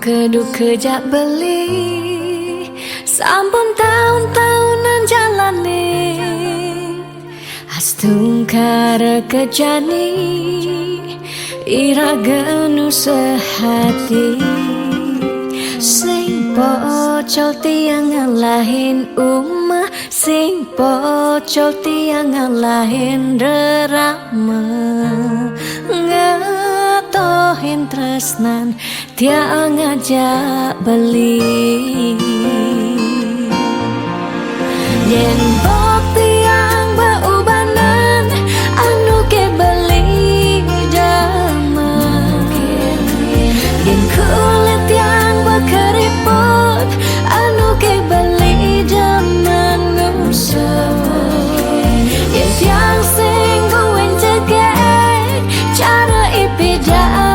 Keduk kejak beli sampun tahun-tahunan jalani astungkara kejani ira genu sehati sing pocol tiang ngalahin umah sing pocol tiang ngalahin rerama ngatohin tresnan tiang ngajak beli yen bok tiang beubanan anu ke beli damai yen kulit tiang bekeriput anu ke beli daman ngusut yen tiang sing buin cegek cara ipidan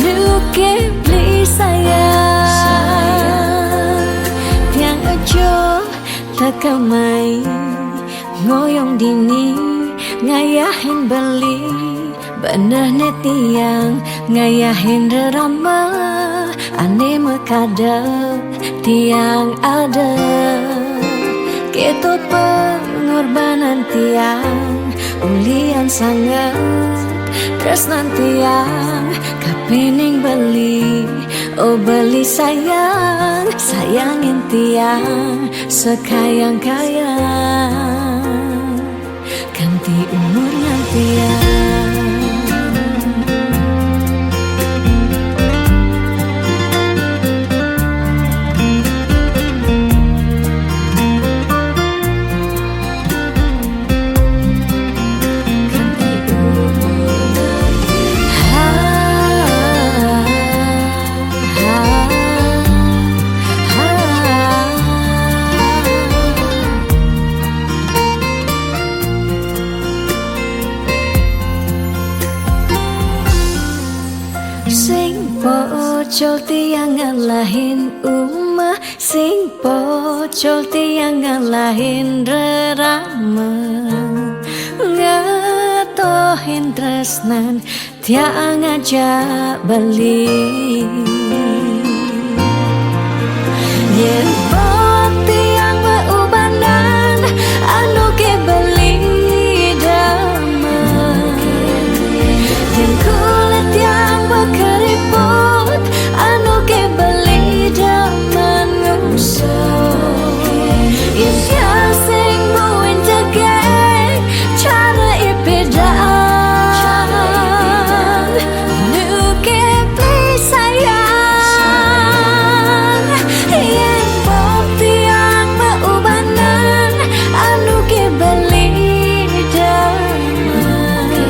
nuke beli sayang tiang ajo tekamai ngoyong dini ngayahin beli bener netiang ngayahin rerama ane mekadep tiang ada keto pengorbanan tiang ulian sangat tresnan tiang kapening beli oh beli sayang sayangin tiang sekayang-kayang ganti umurnya tiang sing pocol tiang ngalahin umah sing pocol tiang ngalahin rerama ngatohin tresnan tiang ngajak beli yen bok tiang beubanan anu ke beli damai yen kulit tiang bekeriput anu ke beli daman ngusut yen tiang sing buin cegek cara ipidan nuke beli sayang yen bok tiang beubanan anu ke beli damai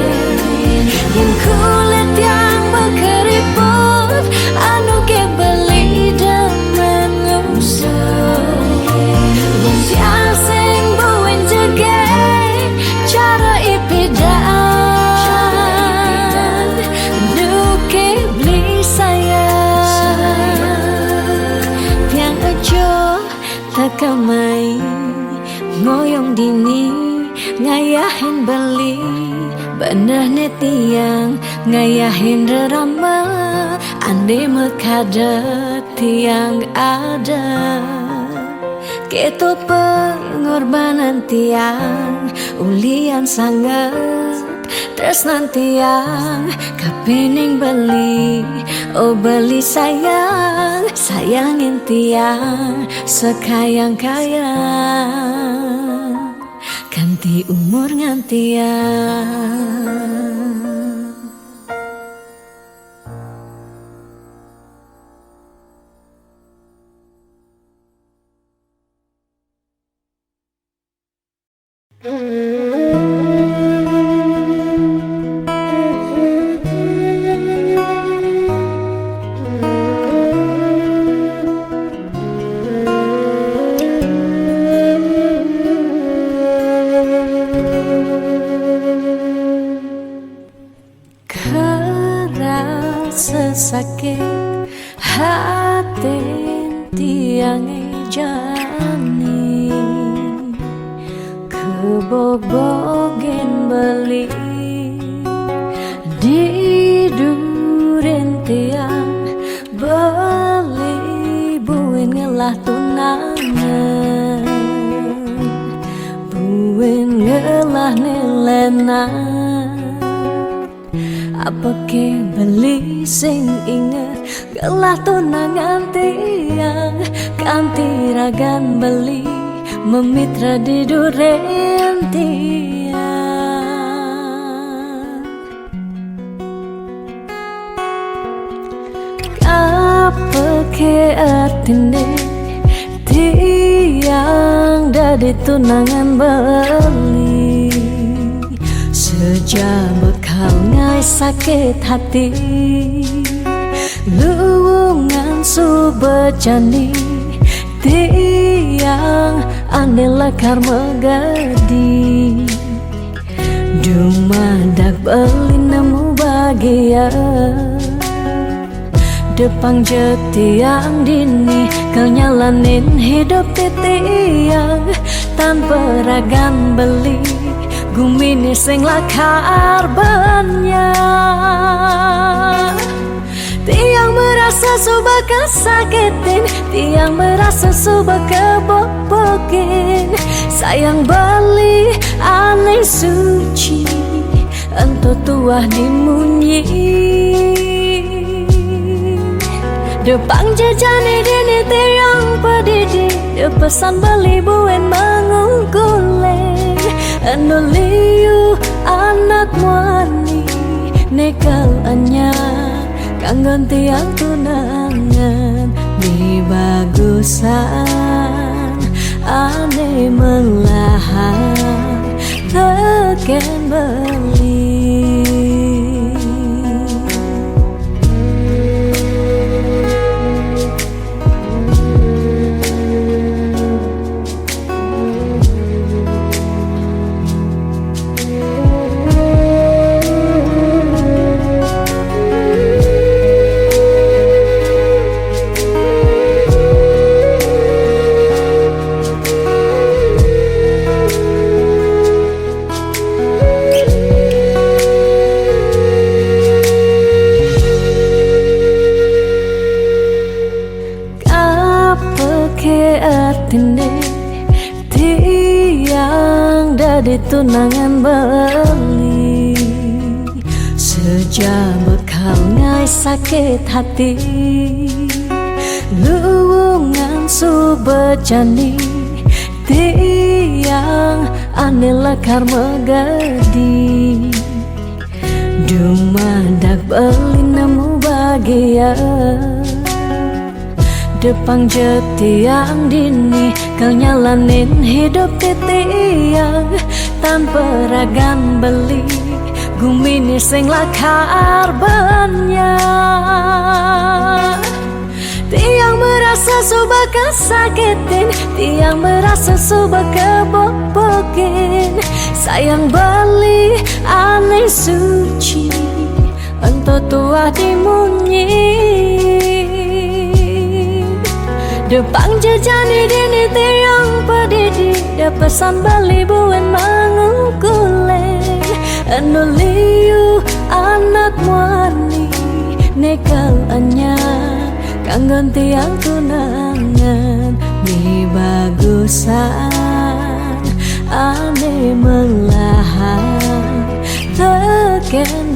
yen kulit tiang bekeriput anu ke beli daman ngusut yen tiang sing buin cegek cara ipidan nuke beli sayang tiang ajo tekamai ngoyong dini ngayahin beli bener netiang ngayahin rerama ande mekadet tiang ada keto pengorbanan tiang ulian sangat tresnan tiang kapening beli oh beli sayang sayangin tiang sekayang-kayang ganti umur ngantiang sesakit hati tiang jani kebobogen beli di duren lelah tunangan buin ngelah nelena apa ke beli sing inget gelah tunangan tiang kanti ragan beli memitra di duren tiang apa ke atine tiang dari tunangan beli sejak bekal ngai sakit hati luwungan subejani tiang ane lekar megadi dumadak beli nemu bahagia Depang jetiang dini kenyalanin hidup titiang tanpa ragan beli gumini sing lakar banyak tiang merasa suba kesakitin tiang merasa suba kebobokin sayang beli aneh suci ento tuah dimunyi Depang jajane dini tiang pedidi Depesan beli buen mangungkuleng Anu liu anak wani Nekal anya Kanggon tiang tunangan Di bagusan Ane melahan Teken beli tiang dari tunangan beli sejak bekal ngai sakit hati luwungan subejani tiang ane lekar megadi dumadak beli nemu bahagia Depang jetiang dini kenyalanin hidup titiang tanpa ragan beli gumini sing lakar banyak tiang merasa suba kesakitin tiang merasa suba kebobokin sayang beli aneh suci ento tuah dimunyi Depang jajani dini tiang pedidi Depesan beli buen mangungkuleng Anu liu anak wani Nekal anya Kanggon tiang tunangan Di bagusan Ane melahan Teken